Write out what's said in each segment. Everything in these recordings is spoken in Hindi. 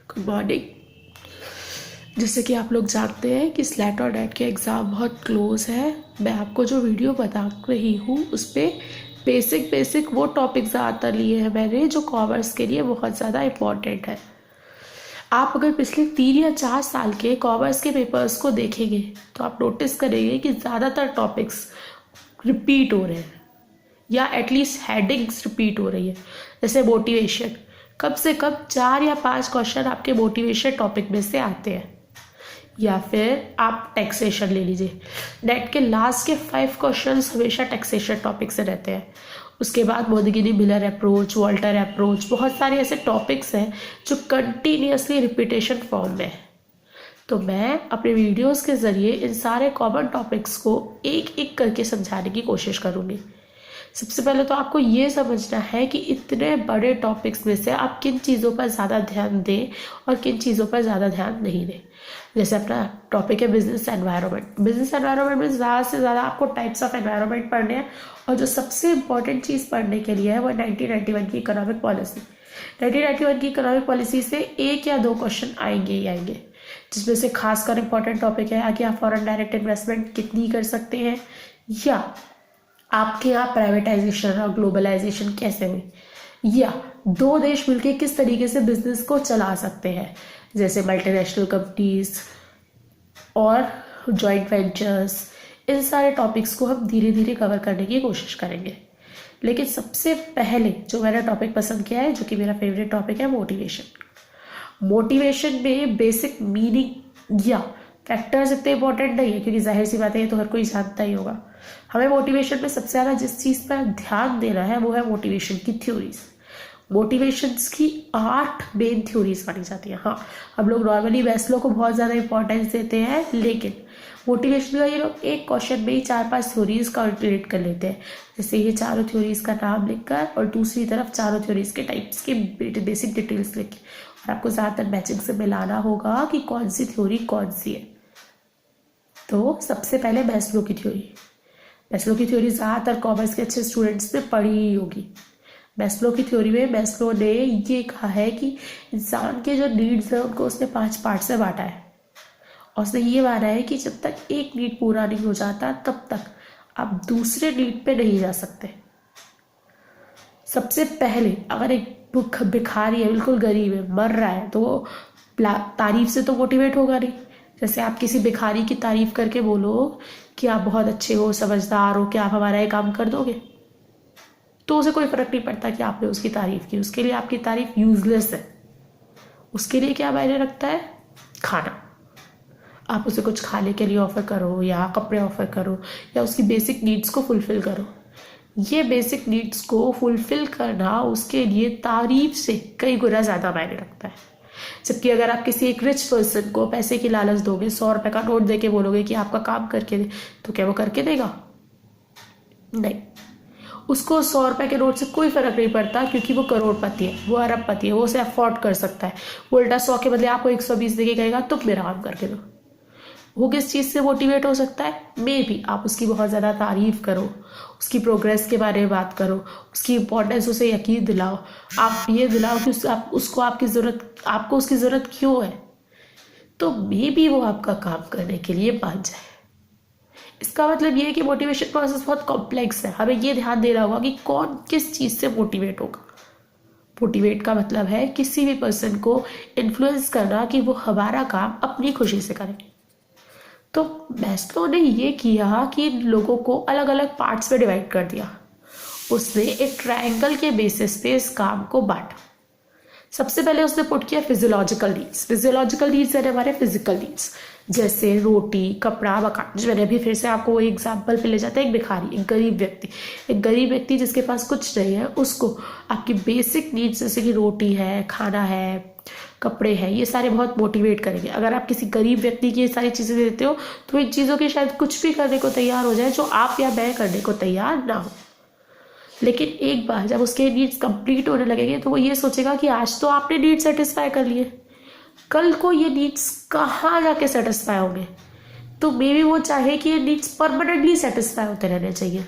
Good morning. जैसे कि आप लोग जानते हैं कि स्लैट और नेट के एग्ज़ाम बहुत क्लोज है। मैं आपको जो वीडियो बता रही हूँ उस पर बेसिक वो टॉपिक ज़्यादातर लिए हैं मैंने जो कॉमर्स के लिए बहुत ज़्यादा इम्पॉर्टेंट है। आप अगर पिछले 3 या 4 साल के कॉमर्स के पेपर्स को देखेंगे तो आप नोटिस करेंगे कि ज़्यादातर टॉपिक्स रिपीट हो रहे हैं या एटलीस्ट हेडिंग्स रिपीट हो रही है। जैसे मोटिवेशन, कम से कम 4 या 5 क्वेश्चन आपके मोटिवेशन टॉपिक में से आते हैं। या फिर आप टैक्सेशन ले लीजिए, नेट के लास्ट के 5 क्वेश्चंस हमेशा टैक्सेशन टॉपिक से रहते हैं। उसके बाद मोदिगिनी मिलर अप्रोच, वॉल्टर अप्रोच, बहुत सारे ऐसे टॉपिक्स हैं जो कंटिन्यूसली रिपीटेशन फॉर्म में है। तो मैं अपने वीडियोस के ज़रिए इन सारे कॉमन टॉपिक्स को एक एक करके समझाने की कोशिश करूँगी। सबसे पहले तो आपको ये समझना है कि इतने बड़े टॉपिक्स में से आप किन चीज़ों पर ज़्यादा ध्यान दें और किन चीज़ों पर ज़्यादा ध्यान नहीं दें। जैसे अपना टॉपिक है बिजनेस एनवायरनमेंट। बिजनेस एनवायरनमेंट में ज़्यादा से ज़्यादा आपको टाइप्स ऑफ एनवायरनमेंट पढ़ने हैं और जो सबसे इंपॉर्टेंट चीज़ पढ़ने के लिए है वो 1991 की इकोनॉमिक पॉलिसी। 1991 की इकोनॉमिक पॉलिसी से 1 या 2 क्वेश्चन आएंगे ही आएंगे, जिसमें से खासकर इंपॉर्टेंट टॉपिक है कि आप फॉरेन डायरेक्ट इन्वेस्टमेंट कितनी कर सकते हैं, या आपके यहाँ प्राइवेटाइजेशन और ग्लोबलाइजेशन कैसे हुई, या 2 देश मिलकर किस तरीके से बिजनेस को चला सकते हैं, जैसे मल्टीनेशनल कंपनीज और जॉइंट वेंचर्स। इन सारे टॉपिक्स को हम धीरे धीरे कवर करने की कोशिश करेंगे। लेकिन सबसे पहले जो मैंने टॉपिक पसंद किया है, जो कि मेरा फेवरेट टॉपिक है, मोटिवेशन। मोटिवेशन में बेसिक मीनिंग या फैक्टर्स इतने इंपॉर्टेंट नहीं है, क्योंकि जाहिर सी बात है ये तो हर कोई जानता ही होगा। हमें मोटिवेशन में सबसे ज़्यादा जिस चीज़ पर ध्यान देना है वो है मोटिवेशन की थ्योरीज। मोटिवेशंस की 8 मेन थ्योरीज मानी जाती हैं। हाँ, हम लोग नॉर्मली मैस्लो को बहुत ज़्यादा इंपॉर्टेंस देते हैं, लेकिन मोटिवेशन का ये लोग एक क्वेश्चन में ही 4-5 थ्योरीज कैलकुलेट कर लेते हैं। जैसे ये चारों थ्योरीज का नाम लिखकर और दूसरी तरफ चारों थ्योरीज के टाइप्स के बेसिक डिटेल्स लिख के, और आपको ज़्यादातर मैचिंग से मिलाना होगा कि कौन सी थ्योरी कौन सी है। तो सबसे पहले मैस्लो की थ्योरी। मैस्लो की थ्योरी ज़्यादातर कॉमर्स के अच्छे स्टूडेंट्स ने पढ़ी ही होगी। मैस्लो की थ्योरी में मैस्लो ने ये कहा है कि इंसान के जो नीड्स हैं उनको उसने 5 पार्ट में बांटा है, और उसने ये माना है कि जब तक एक नीड पूरा नहीं हो जाता तब तक आप दूसरे नीड पे नहीं जा सकते। सबसे पहले अगर एक भिखारी है, बिल्कुल गरीब है, मर रहा है, तो वो तारीफ से तो मोटिवेट होगा नहीं। जैसे आप किसी भिखारी की तारीफ करके बोलो कि आप बहुत अच्छे हो, समझदार हो, कि आप हमारा ये काम कर दोगे, तो उसे कोई फर्क नहीं पड़ता कि आपने उसकी तारीफ की। उसके लिए आपकी तारीफ यूजलेस है। उसके लिए क्या मायने रखता है? खाना। आप उसे कुछ खाने के लिए ऑफर करो या कपड़े ऑफर करो या उसकी बेसिक नीड्स को फुलफिल करो। ये बेसिक नीड्स को फुलफिल करना उसके लिए तारीफ से कई गुना ज़्यादा मायने रखता है। जबकि अगर आप किसी एक रिच पर्सन को पैसे की लालच दोगे, 100 रुपए का नोट देके बोलोगे कि आपका काम करके दे, तो क्या वो करके देगा? नहीं। उसको 100 रुपए के नोट से कोई फर्क नहीं पड़ता, क्योंकि वो करोड़पति है, वो अरबपति है, वो उसे अफोर्ड कर सकता है। वो उल्टा 100 के बदले आपको 120 देके कहेगा तुम मेरा काम करके दो। वो किस चीज़ से मोटिवेट हो सकता है? मे भी आप उसकी बहुत ज़्यादा तारीफ करो, उसकी प्रोग्रेस के बारे में बात करो, उसकी इंपॉर्टेंस उसे यकीन दिलाओ। आप ये दिलाओ कि उसको आपको उसकी ज़रूरत क्यों है, तो मे भी वो आपका काम करने के लिए मान जाए। इसका मतलब ये है कि मोटिवेशन प्रोसेस बहुत कॉम्प्लेक्स है। हमें ये ध्यान देना होगा कि कौन किस चीज़ से मोटिवेट होगा। मोटिवेट का मतलब है किसी भी पर्सन को इन्फ्लुएंस करना कि वो हमारा काम अपनी खुशी से करे। तो मैस्लो ने ये किया कि लोगों को अलग अलग पार्ट्स में डिवाइड कर दिया। उसने एक ट्रायंगल के बेसिस पे इस काम को बांटा। सबसे पहले उसने पुट किया फिजियोलॉजिकल नीड्स। फिजियोलॉजिकल नीड्स है हमारे फिजिकल नीड्स, जैसे रोटी, कपड़ा, मकान। जो मैंने अभी फिर से आपको वो एग्जाम्पल पे ले जाता है, एक भिखारी, एक गरीब व्यक्ति जिसके पास कुछ नहीं है, उसको आपकी बेसिक नीड्स जैसे कि रोटी है, खाना है, कपड़े हैं, ये सारे बहुत मोटिवेट करेंगे। अगर आप किसी गरीब व्यक्ति की ये सारी चीज़ें देते हो तो इन चीज़ों के शायद कुछ भी करने को तैयार हो जाए जो आप या मैं करने को तैयार ना हो। लेकिन एक बार जब उसके नीड्स कंप्लीट होने लगेंगे तो वो ये सोचेगा कि आज तो आपने नीड सेटिस्फाई कर लिए, कल को ये नीड्स कहाँ जाके सेटिस्फाई होंगे। तो मे बी वो चाहे कि ये नीड्स परमानेंटली सेटिस्फाई होते रहने चाहिए।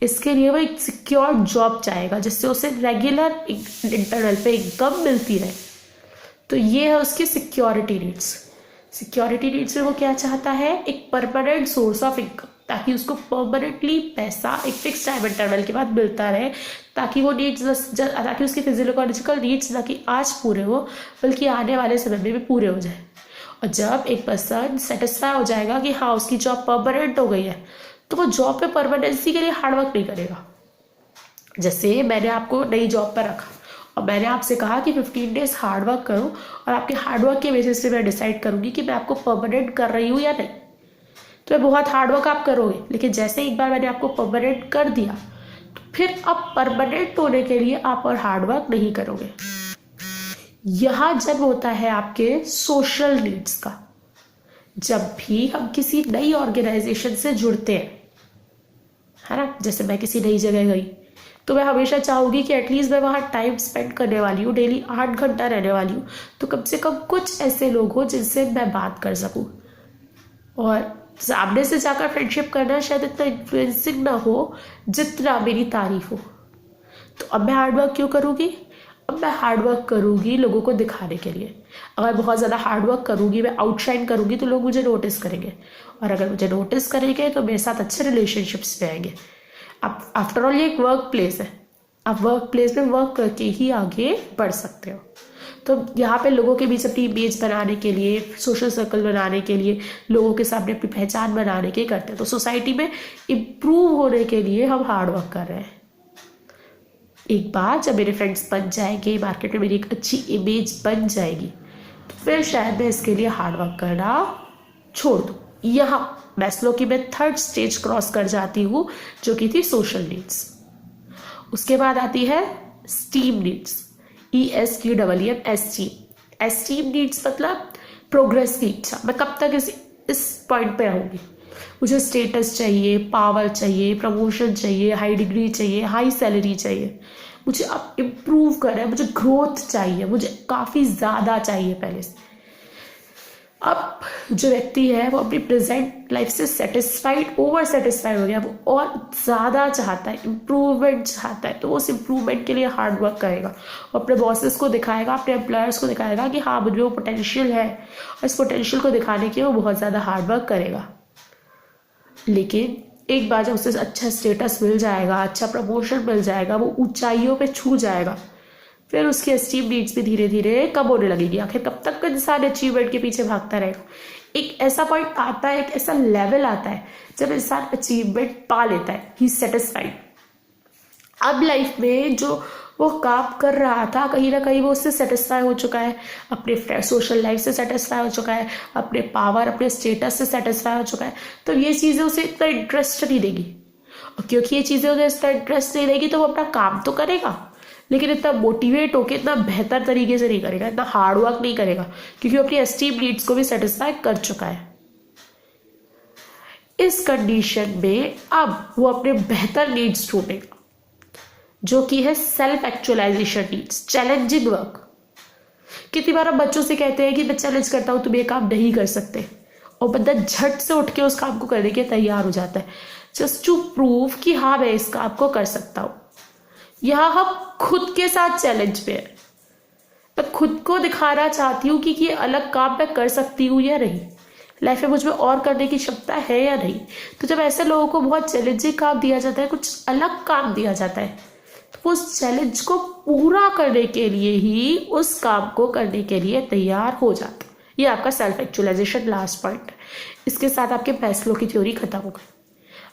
इसके लिए वो एक सिक्योर जॉब चाहेगा जिससे उसे रेगुलर इंटरनल पे इनकम मिलती रहे। तो ये है उसकी सिक्योरिटी नीड्स। सिक्योरिटी नीड्स में वो क्या चाहता है, एक परमानेंट सोर्स ऑफ इनकम, ताकि उसको परमानेंटली पैसा एक फिक्स टाइम इंटरवल के बाद मिलता रहे, ताकि वो नीड्स ताकि उसके फिजियोलॉजिकल नीड्स ना कि आज पूरे हो बल्कि आने वाले समय में भी पूरे हो जाए। और जब एक पर्सन सेटिस्फाई हो जाएगा कि हाँ उसकी जॉब परमानेंट हो गई है, तो वो जॉब पे परमानेंसी के लिए हार्डवर्क नहीं करेगा। जैसे मैंने आपको नई जॉब पर रखा और मैंने आपसे कहा कि 15 डेज हार्डवर्क करो, और आपके हार्डवर्क के बेसिस पे मैं डिसाइड करूंगी कि मैं आपको परमानेंट कर रही हूँ या नहीं। तो बहुत हार्डवर्क आप करोगे, लेकिन जैसे एक बार मैंने आपको परमानेंट कर दिया तो फिर अब परमानेंट होने के लिए आप और हार्डवर्क नहीं करोगे। यह जब होता है आपके सोशल नीड्स का। जब भी हम किसी नई ऑर्गेनाइजेशन से जुड़ते हैं, है ना, जैसे मैं किसी नई जगह गई तो मैं हमेशा चाहूंगी कि एटलीस्ट मैं वहाँ टाइम स्पेंड करने वाली हूँ, डेली 8 घंटा रहने वाली हूँ, तो कम से कम कुछ ऐसे लोग हो जिनसे मैं बात कर सकूँ। और सामने से जाकर फ्रेंडशिप करना शायद इतना इन्फ्लुएंसिंग ना हो जितना मेरी तारीफ हो। तो अब मैं हार्डवर्क क्यों करूँगी, अब मैं हार्डवर्क करूँगी लोगों को दिखाने के लिए। अगर बहुत ज़्यादा हार्डवर्क करूँगी, मैं आउटशाइन करूँगी, तो लोग मुझे नोटिस करेंगे, और अगर मुझे नोटिस करेंगे तो मेरे साथ अच्छे रिलेशनशिप्स में आएंगे। आप आफ्टर ऑल ये एक वर्क प्लेस है, आप वर्क प्लेस में वर्क करके ही आगे बढ़ सकते हो। तो यहाँ पे लोगों के बीच अपनी इमेज बनाने के लिए, सोशल सर्कल बनाने के लिए, लोगों के सामने अपनी पहचान बनाने के करते हैं। तो सोसाइटी में इम्प्रूव होने के लिए हम हार्डवर्क कर रहे हैं। एक बार जब मेरे फ्रेंड्स बन जाएंगे, मार्केट में मेरी एक अच्छी इमेज बन जाएगी, तो फिर शायद मैं इसके लिए हार्डवर्क करना छोड़ दूँ। यहाँ मैस्लो की मैं 3rd स्टेज क्रॉस कर जाती हूँ, जो कि थी सोशल नीड्स। उसके बाद आती है steam needs, ESTEEM, esteem. Esteem needs मतलब प्रोग्रेस की इच्छा। मैं कब तक इस पॉइंट पे रहूँगी, मुझे स्टेटस चाहिए, पावर चाहिए, प्रमोशन चाहिए, हाई डिग्री चाहिए, हाई सैलरी चाहिए, मुझे अब इम्प्रूव करना है, मुझे ग्रोथ चाहिए, मुझे काफ़ी ज़्यादा चाहिए पहले से। अब जो व्यक्ति है वो अपनी प्रेजेंट लाइफ से सेटिस्फाइड, ओवर सेटिस्फाइड हो गया, वो और ज़्यादा चाहता है, इम्प्रूवमेंट चाहता है, तो वो उस इम्प्रूवमेंट के लिए हार्ड वर्क करेगा और अपने बॉसेस को दिखाएगा, अपने एम्प्लॉयर्स को दिखाएगा कि हाँ मुझे वो पोटेंशियल है, और इस पोटेंशियल को दिखाने के लिए वो बहुत ज़्यादा हार्ड वर्क करेगा। लेकिन एक बार जब उसे अच्छा स्टेटस मिल जाएगा, अच्छा प्रमोशन मिल जाएगा, वो ऊंचाइयों पे छू जाएगा, फिर उसकी अचीव नीड्स भी धीरे धीरे कम होने लगेगी। आखिर कब तक इंसान अचीवमेंट के पीछे भागता रहेगा। एक ऐसा पॉइंट आता है, एक ऐसा लेवल आता है जब इंसान अचीवमेंट पा लेता है, ही सेटिस्फाइड। अब लाइफ में जो वो काम कर रहा था, कहीं ना कहीं वो उससे सेटिस्फाई हो चुका है, अपने सोशल लाइफ से सेटिस्फाई हो चुका है, अपने पावर, अपने स्टेटस से सेटिस्फाई हो चुका है। तो ये चीज़ें उसे इतना इंटरेस्ट नहीं देगी, और क्योंकि ये चीज़ें उसे इतना इंटरेस्ट नहीं देगी तो वो अपना काम तो करेगा, लेकिन इतना मोटिवेट होकर इतना बेहतर तरीके से नहीं करेगा, इतना हार्डवर्क नहीं करेगा, क्योंकि वो अपनी एस्टीम नीड्स को भी सेटिस्फाई कर चुका है। इस कंडीशन में अब वो अपने बेहतर नीड्स ढूंढेगा, जो कि है self actualisation needs, challenging work. कितनी बार हम बच्चों से कहते हैं कि मैं चैलेंज करता हूं, तुम ये काम नहीं कर सकते, और बंदा झट से उठ के उस काम को करने के तैयार हो जाता है, जस्ट टू प्रूव कि हाँ मैं इस काम को कर सकता हूं। यहाँ हम खुद के साथ चैलेंज पे है, मैं खुद को दिखाना चाहती हूँ कि ये अलग काम मैं कर सकती हूँ या नहीं, लाइफ में मुझ में और करने की क्षमता है या नहीं। तो जब ऐसे लोगों को बहुत चैलेंजिंग काम दिया जाता है, कुछ अलग काम दिया जाता है, तो वो उस चैलेंज को पूरा करने के लिए ही, उस काम को करने के लिए तैयार हो जाता है। ये आपका सेल्फ एक्चुअलाइजेशन लास्ट पॉइंट है। इसके साथ आपके मैस्लो की थ्योरी खत्म हो गई।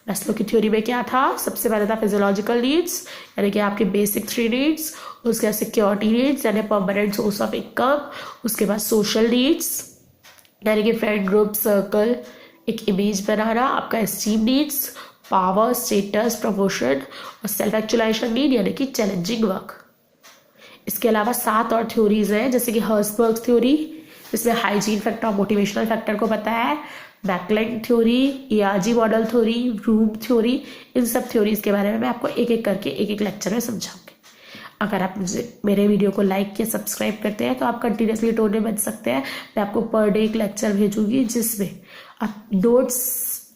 मैस्लो की थ्योरी में क्या था, सबसे पहले था फिजियोलॉजिकल नीड्स, यानी कि आपके बेसिक 3 नीड्स, उसके बाद सिक्योरिटी नीड्स यानी परमानेंट सोर्स ऑफ इनकम, उसके बाद सोशल नीड्स यानी कि फ्रेंड ग्रुप सर्कल, एक इमेज बनाना, आपका esteem needs, power, status, promotion, और सेल्फ एक्चुअलाइजेशन नीड यानी कि चैलेंजिंग वर्क। इसके अलावा 7 और थ्योरीज हैं, जैसे कि हर्सबर्ग थ्योरी, जिसमें हाइजीन फैक्टर और मोटिवेशनल फैक्टर को बताया है, बैकलाइन theory, ERG model theory, Vroom theory. इन सब थ्योरीज के बारे में मैं आपको एक एक करके एक एक लेक्चर में समझाऊंगी। अगर आप मुझे मेरे वीडियो को लाइक या सब्सक्राइब करते हैं तो आप कंटिन्यूसली टोने बन सकते हैं। मैं आपको पर डे एक लेक्चर भेजूंगी, जिसमें आप नोट्स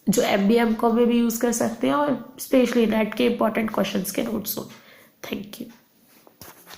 जो MBA MCOM में भी यूज़ कर सकते हैं, और स्पेशली नेट के इंपॉर्टेंट क्वेश्चंस के नोट्स हो। Thank you.